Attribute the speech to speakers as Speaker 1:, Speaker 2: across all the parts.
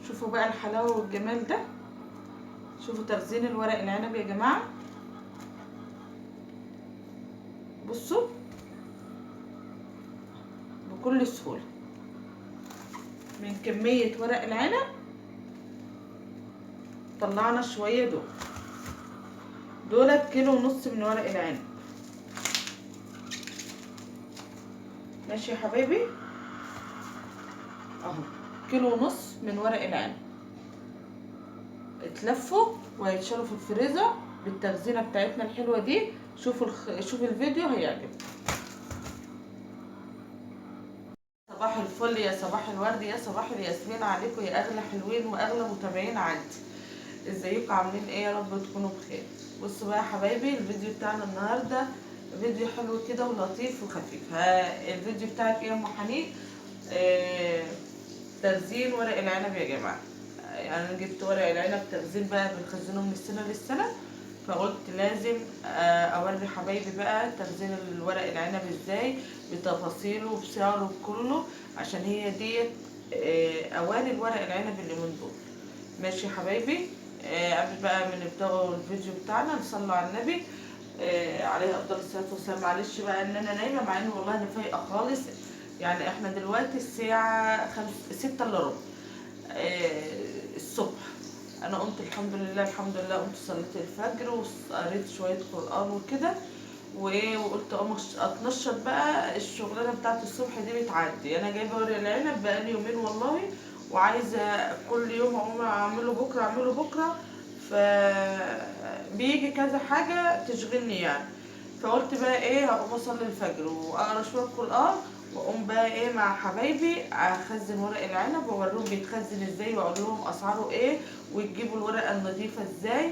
Speaker 1: شوفوا بقى الحلاوه والجمال ده. شوفوا تخزين الورق العنب يا جماعه. بصوا بكل سهوله من كميه ورق العنب طلعنا شويه. دولت كيلو ونص من ورق العنب. ماشي يا حبايبي، اهو كيلو ونص من ورق العنب اتلفوا وهيتشالوا في الفريزر بالتخزينه بتاعتنا الحلوه دي. شوفوا الفيديو هيعجبكم. صباح الفل يا صباح الورد يا صباح الياسمين عليكم يا اغلى حلوين واغلى متابعين عندي. ازيكم عاملين ايه؟ يا رب تكونوا بخير. بصوا بقى يا حبايبي، الفيديو بتاعنا النهارده فيديو حلو كده ولطيف وخفيف. الفيديو بتاعك ايه يا ام حنين؟ تخزين ورق العنب يا جماعه. انا جبت ورق العنب تخزين بقى، بنخزنه من السنه للسنه، فقلت لازم اوري حبايبي بقى تخزين الورق العنب ازاي بتفاصيله بسعره بكله، عشان هي ديت اوان الورق العنب اللي من دول. ماشي يا حبايبي. قبل بقى ما نبداوا الفيديو بتاعنا نصلي على النبي عليه افضل الصلاه والسلام. معلش بقى ان انا نايمه، مع ان والله انا فايقه خالص. يعني احنا دلوقتي الساعه 6:15 الصبح. انا قمت الحمد لله الحمد لله، قمت صليت الفجر وقريت شويه قران وكده، وقلت اقوم اتنشط بقى. الشغلانه بتاعت الصبح دي بتعدي. انا جايبه ورق العنب بقالي يومين والله، وعايزه كل يوم اقوم اعمله بكره اعمله بكره، فبيجي كذا حاجه تشغلني يعني. فقلت بقى ايه، هقوم اصلي الفجر واقرا شويه قران، واقوم بقى ايه مع حبايبي اخزن ورق العنب واوريهم بيتخزن ازاي، واقول لهم اسعاره ايه، وتجيبوا الورقه النظيفه ازاي،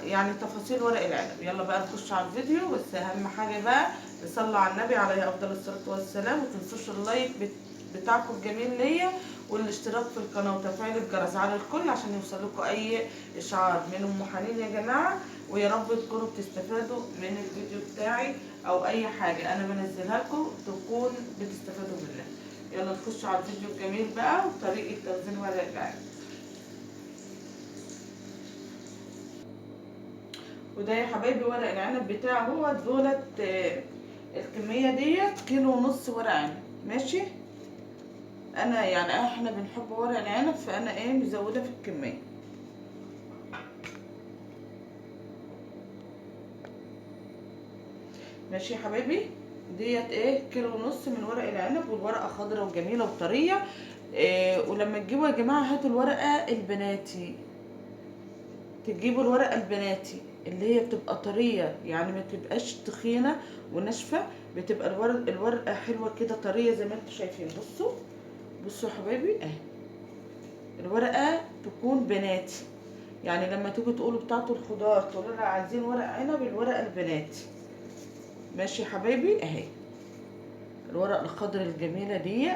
Speaker 1: يعني تفاصيل ورق العنب. يلا بقى نخش على الفيديو. بس اهم حاجه بقى نصلي على النبي عليه افضل الصلاه والسلام، ومتنسوش اللايك بتاعكم الجميل ليا، والاشتراك في القناه وتفعيل الجرس على الكل عشان يوصل لكم اي اشعار من ام حنين يا جماعه. ويا رب تكونوا بتستفادوا من الفيديو بتاعي او اي حاجه انا بنزلها لكم تكون بتستفادوا منها. يلا نخش على الفيديو الجميل بقى وطريقه تخزين ورق العنب. وده يا حبايبي ورق العنب بتاعه هو دولت الكميه ديت كيلو ونص ورق عنب. ماشي، انا يعني احنا بنحب ورق العنب، فانا ايه مزوده في الكميه. ماشي يا حبايبي، ديت ايه كيلو ونص من ورق العنب، والورقه خضراء وجميله وطريه. ولما تجيبوا يا جماعه هاتوا الورقه البناتي، تجيبوا الورقه البناتي اللي هي بتبقى طريه، يعني ما تبقاش تخينه وناشفه، بتبقى الورقه حلوه كده طريه زي ما انتم شايفين. بصوا يا حبايبي اهي الورقه تكون بناتي. يعني لما تيجوا تقولوا بتاعه الخضار تقولوا لها عايزين ورق عنب، الورقه البناتي. ماشي يا حبايبي اهي الورقه الخضر الجميله دي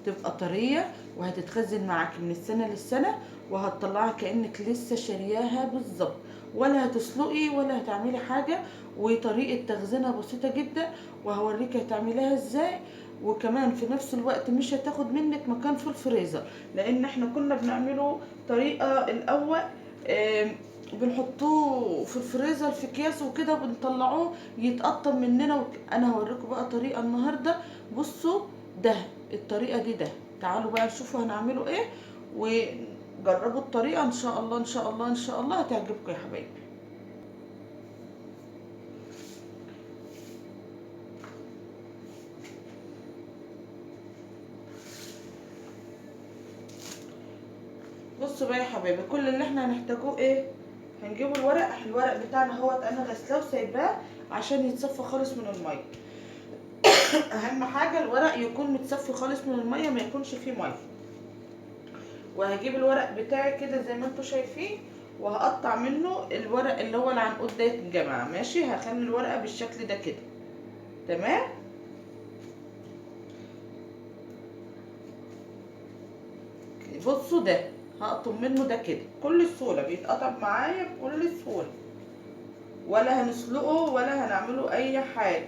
Speaker 1: تبقى طريه، وهتتخزن معاك من السنه للسنه، وهتطلعها كانك لسه شارياها بالظبط، ولا هتسلقي ولا هتعملي حاجه. وطريقه تخزينها بسيطه جدا، وهوريك هتعمليها ازاي. وكمان في نفس الوقت مش هتاخد منك مكان في الفريزر، لان احنا كنا بنعمله طريقه الاول بنحطوه في الفريزر في اكياس وكده وبنطلعوه يتقطم مننا انا هوريكم بقى طريقه النهارده. بصوا ده الطريقه دي. تعالوا بقى نشوفوا هنعمله ايه، وجربوا الطريقه ان شاء الله ان شاء الله ان شاء الله هتعجبكم يا حبايبي. بصوا بقى يا حبايبي، كل اللي احنا هنحتاجوه ايه، هنجيبوا الورق بتاعنا اهوت، انا غسلاه وسايباه عشان يتصفى خالص من الميه. اهم حاجه الورق يكون متصفي خالص من الميه، ما يكونش فيه ميه. وهجيب الورق بتاعي كده زي ما انتم شايفين، وهقطع منه الورق اللي هو العنقود ده يا جماعه. ماشي، هخلي الورقه بالشكل ده كده. تمام، بصوا ده هقطم منه ده كده بكل سهوله، بيتقطع معايا بكل سهوله، ولا هنسلقه ولا هنعمله اي حاجه.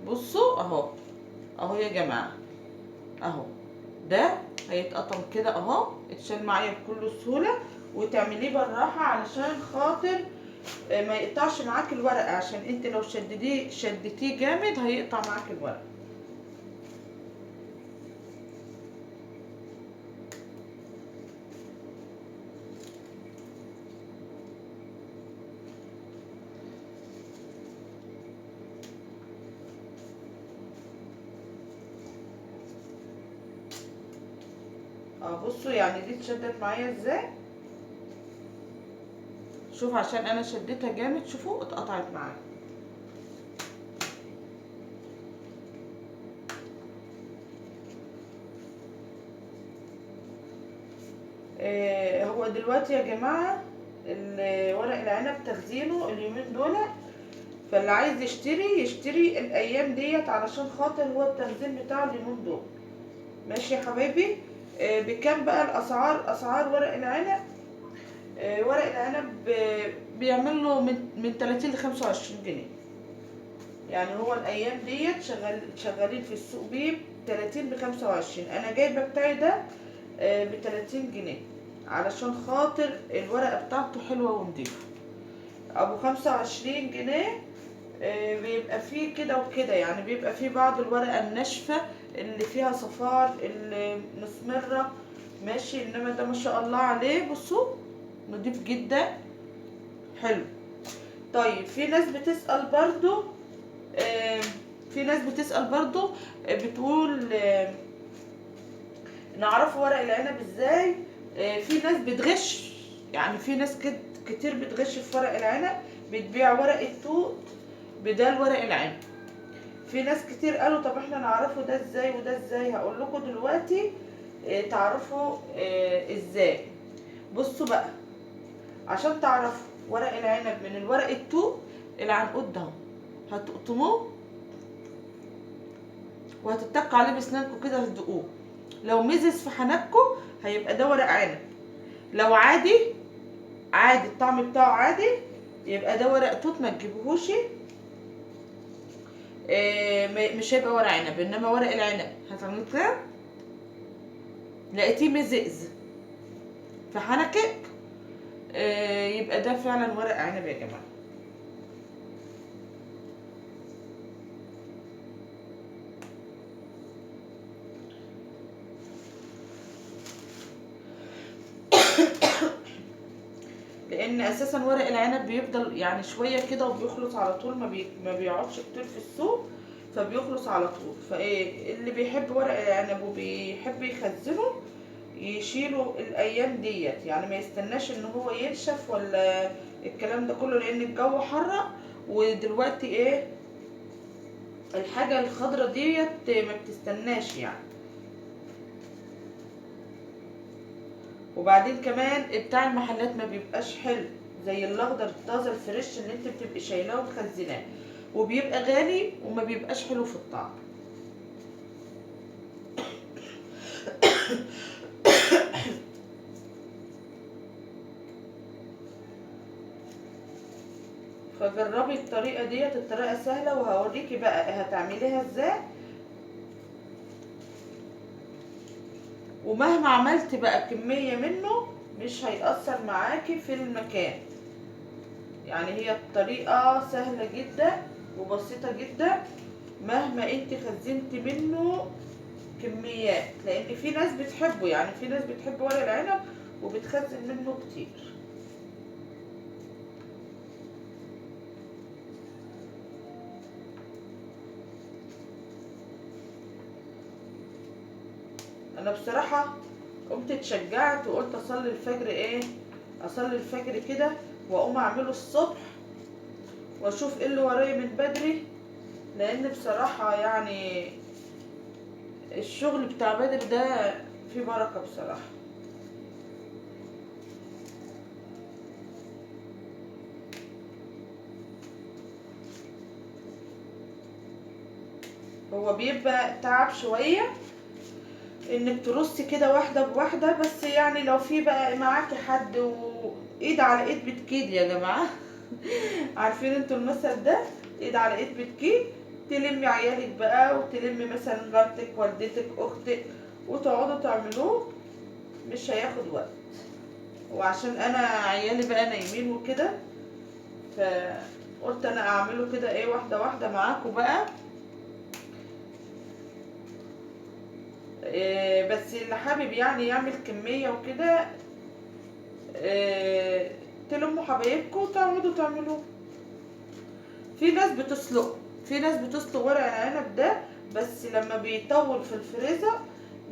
Speaker 1: بصوا اهو، اهو يا جماعه اهو ده هيتقطم كده اهو، اتشال معايا بكل سهوله. وتعمليه بالراحه علشان خاطر ما يقطعش معاك الورقه، عشان انت لو شدتيه جامد هيقطع معاك الورقه. بصوا يعني دي اتشدت معايا ازاي، شوف عشان انا شديتها جامد، شوفوا اتقطعت معايا. هو دلوقتي يا جماعه ورق العنب تخزينه اليومين دول، فاللي عايز يشتري الايام ديت علشان خاطر هو التخزين بتاعه اليومين دول. ماشي يا حبايبي. بكام بقى الاسعار؟ اسعار ورق العنب، ورق العنب بيعمل له من 30 ل 25 جنيه. يعني هو الايام ديت شغالين في السوق بيه 30 ب 25. انا جايبه بتاعي ده ب 30 جنيه، علشان خاطر الورقه بتاعته حلوه ونضيفه. ابو 25 جنيه بيبقى فيه كده وكده، يعني بيبقى فيه بعض الورقه الناشفه اللي فيها صفار المسمره، ماشي. انما ده ما شاء الله عليه، بصوا نضيف جدا، حلو. طيب في ناس بتسأل برضو، آه، بتقول نعرف ورق العنب ازاي. في ناس بتغش، يعني في ناس كتير بتغش في ورق العنب، بتبيع ورق التوت بدل ورق العنب. في ناس كتير قالوا طب احنا نعرفه ده ازاي وده ازاي. هقول لكم دلوقتي تعرفوا ازاي. بصوا بقى، عشان تعرفوا ورق العنب من الورق التوت، العنقود ده هتقطموه وهتتقوا عليه بسنانكم كده، هتدقوه. لو مزز في حنككم هيبقى ده ورق عنب. لو عادي الطعم بتاعه عادي، يبقى ده ورق توت، ما تجيبوهوش. مش هيبقى ورق عنب. انما ورق العنب هتعملوا كده، لقيتيه مزز في حنكك، يبقى ده فعلا ورق عنب يا جماعه. لان اساسا ورق العنب بيفضل يعني شويه كده وبيخلص على طول، ما بيقعدش كتير في السوق، فبيخلص على طول. فايه اللي بيحب ورق العنب وبيحب يخزنه يشيله الايام ديت، يعني ما يستناش ان هو ينشف ولا الكلام ده كله، لان الجو حر. ودلوقتي الحاجه الخضره ديت ما بتستناش يعني. وبعدين كمان بتاع المحلات ما بيبقاش حلو زي الاخضر الطازه الفريش اللي انت بتبقي شايلاه ومخزناه، وبيبقى غالي وما بيبقاش حلو في الطعم. فجربي الطريقه ديت، الطريقه سهله وهوريكي بقى هتعمليها ازاي. ومهما عملت بقى كميه منه مش هيأثر معاكي في المكان. يعني هي الطريقه سهله جدا وبسيطه جدا، مهما انت خزنت منه كميات. لان في ناس بتحبه، يعني في ناس بتحب ورق العنب وبتخزن منه كتير. انا بصراحة قمت اتشجعت وقلت اصلي الفجر، اصلي الفجر كده واقوم اعمله الصبح واشوف ايه اللي ورايا من بدري. لان بصراحة يعني الشغل بتاع بدري ده فيه بركة بصراحة. هو بيبقى تعب شوية انك ترصي كده واحدة بواحدة، بس يعني لو في بقى معاكي حد وايد على ايد بتكيد يا جماعة. عارفين انتوا المثل ده، ايد على ايد بتكيد. تلمي عيالك بقى، وتلمي مثلا جارتك، والدتك، اختك، وتقعدوا تعملوه، مش هياخد وقت. وعشان انا عيالي بقى نايمين وكده، فقلت انا اعمله كده ايه واحده واحده معاكم بقى. إيه بس اللي حابب يعني يعمل كميه وكده، إيه تلموا حبايبكم وتقعدوا تعملوه. في ناس بتسلقه، في ناس بتسلق ورق العنب ده، بس لما بيطول في الفريزر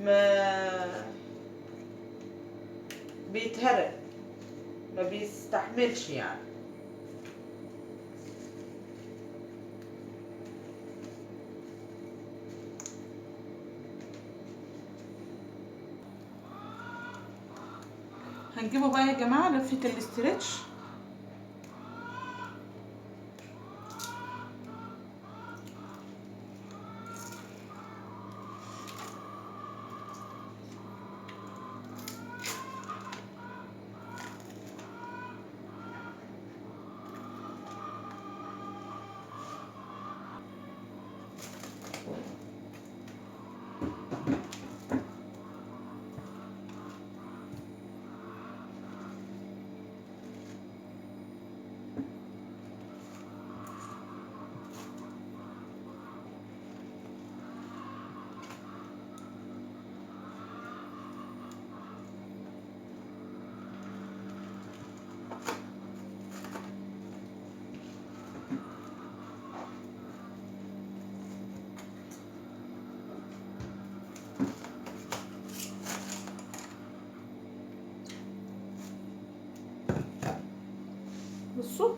Speaker 1: ما بيتهرق، ما بيستحملش يعني. هنجيبه بقى يا جماعه لفه الاسترتش، بصوا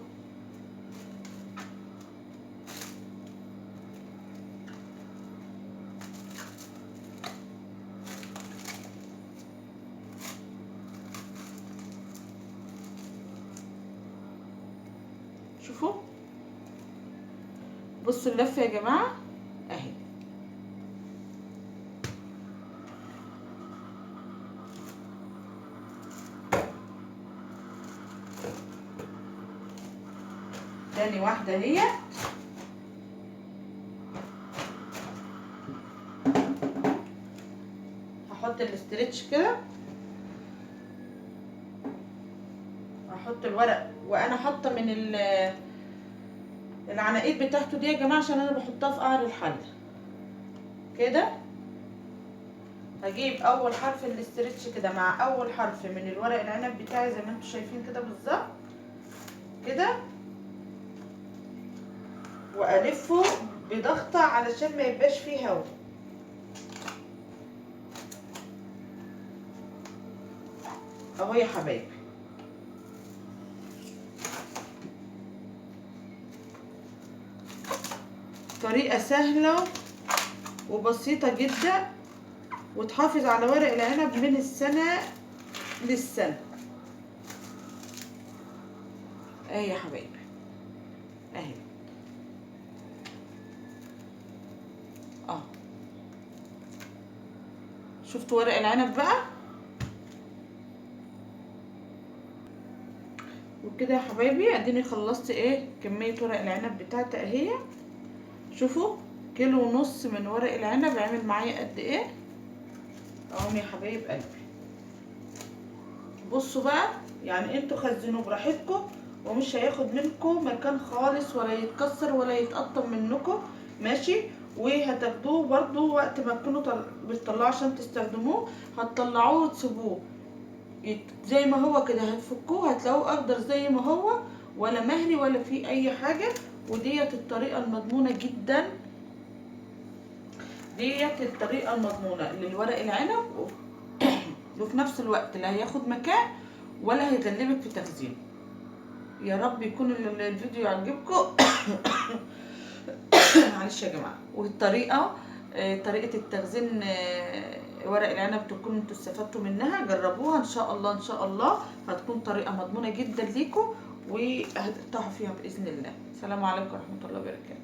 Speaker 1: شوفوا، بصوا اللفه يا جماعه اهي. تاني واحده هي هحط الاسترتش كده، هحط الورق، وانا حاطه من العناقيد بتاعته دي يا جماعه عشان انا بحطها في قعر الحله كده. هجيب اول حرف الاسترتش كده مع اول حرف من الورق العنب بتاعي زي ما انتم شايفين كده بالظبط كده، والفه بضغطه علشان ما يبقاش فيه هوا. اهو يا حبايبي، طريقه سهله وبسيطه جدا، وتحافظ على ورق العنب من السنه للسنه. اهي يا حبايبي اهي اه. شفتوا ورق العنب بقى؟ وكده يا حبايبي اديني خلصت ايه كميه ورق العنب بتاعتي اهي. شوفوا كيلو ونص من ورق العنب عامل معايا قد ايه اهو يا حبايب قلبي. بصوا بقى يعني انتوا خزنوه براحتكم، ومش هياخد منكم مكان خالص، ولا يتكسر ولا يتقطم منكم، ماشي. وهتاخدوه برضو وقت ما تكونوا بتطلعوا عشان تستخدموه، هتطلعوه وتسيبوه زي ما هو كده، هتفكوه هتلاقوه اخضر زي ما هو، ولا مهري ولا فيه اي حاجه. وديت الطريقه المضمونه جدا، ديت الطريقه المضمونه للورق العنب وفي نفس الوقت لا هياخد مكان ولا هيغلبك في تخزينه. يا رب يكون الفيديو يعجبكم. معلش يا جماعه. والطريقه طريقه التخزين ورق العنب تكون انتوا استفدتوا منها، جربوها ان شاء الله، ان شاء الله هتكون طريقه مضمونه جدا ليكم وهترتاحوا فيها باذن الله. السلام عليكم ورحمه الله وبركاته.